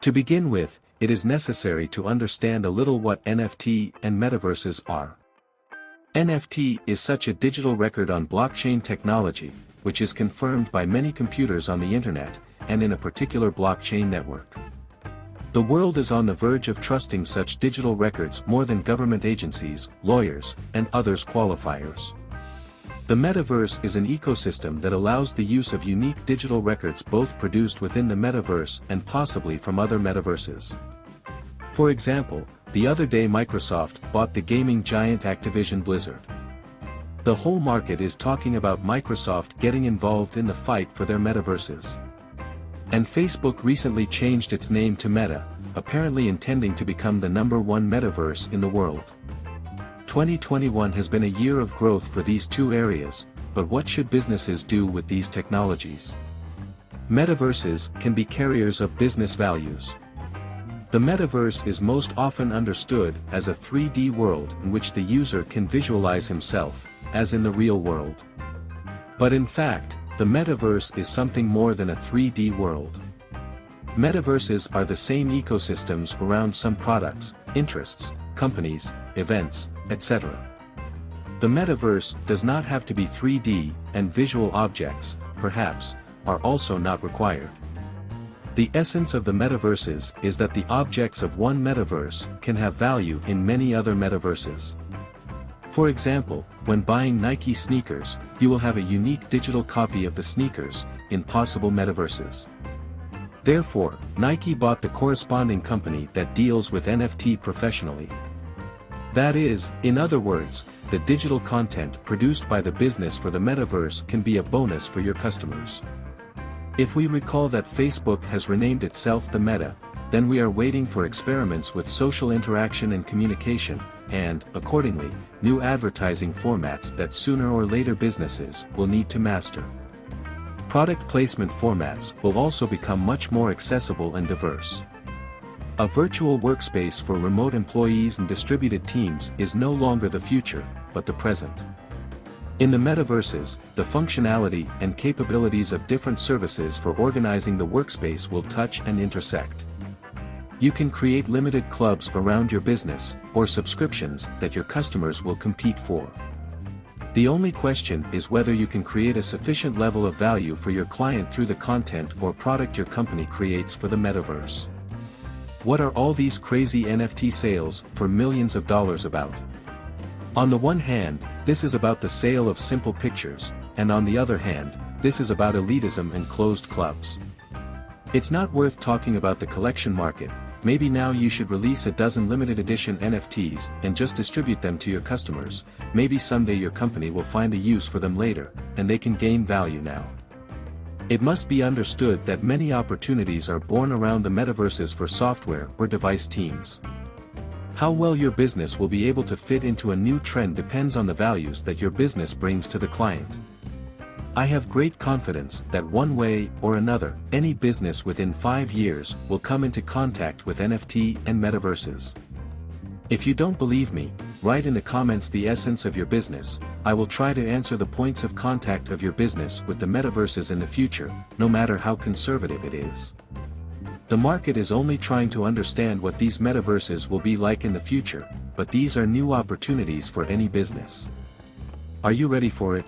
To begin with, it is necessary to understand a little what NFT and metaverses are. NFT is such a digital record on blockchain technology, which is confirmed by many computers on the internet, and in a particular blockchain network. The world is on the verge of trusting such digital records more than government agencies, lawyers, and others qualifiers. The metaverse is an ecosystem that allows the use of unique digital records both produced within the metaverse and possibly from other metaverses. For example, the other day Microsoft bought the gaming giant Activision Blizzard. The whole market is talking about Microsoft getting involved in the fight for their metaverses. And Facebook recently changed its name to Meta, apparently intending to become the #1 metaverse in the world. 2021 has been a year of growth for these two areas, but what should businesses do with these technologies? Metaverses can be carriers of business values. The metaverse is most often understood as a 3D world in which the user can visualize himself, as in the real world. But in fact, the metaverse is something more than a 3D world. Metaverses are the same ecosystems around some products, interests, companies, events, etc. The metaverse does not have to be 3D, and visual objects, perhaps, are also not required. The essence of the metaverses is that the objects of one metaverse can have value in many other metaverses. For example, when buying Nike sneakers, you will have a unique digital copy of the sneakers, in possible metaverses. Therefore, Nike bought the corresponding company that deals with NFT professionally. That is, in other words, the digital content produced by the business for the metaverse can be a bonus for your customers. If we recall that Facebook has renamed itself the Meta, then we are waiting for experiments with social interaction and communication, and, accordingly, new advertising formats that sooner or later businesses will need to master. Product placement formats will also become much more accessible and diverse. A virtual workspace for remote employees and distributed teams is no longer the future, but the present. In the metaverses, the functionality and capabilities of different services for organizing the workspace will touch and intersect. You can create limited clubs around your business, or subscriptions that your customers will compete for. The only question is whether you can create a sufficient level of value for your client through the content or product your company creates for the metaverse. What are all these crazy NFT sales for millions of dollars about? On the one hand, this is about the sale of simple pictures, and on the other hand, this is about elitism and closed clubs. It's not worth talking about the collection market. Maybe now you should release a dozen limited edition NFTs and just distribute them to your customers. Maybe someday your company will find a use for them later, and they can gain value now. It must be understood that many opportunities are born around the metaverses for software or device teams. How well your business will be able to fit into a new trend depends on the values that your business brings to the client. I have great confidence that one way or another, any business within 5 years will come into contact with NFT and metaverses. If you don't believe me, write in the comments the essence of your business. I will try to answer the points of contact of your business with the metaverses in the future, no matter how conservative it is. The market is only trying to understand what these metaverses will be like in the future, but these are new opportunities for any business. Are you ready for it?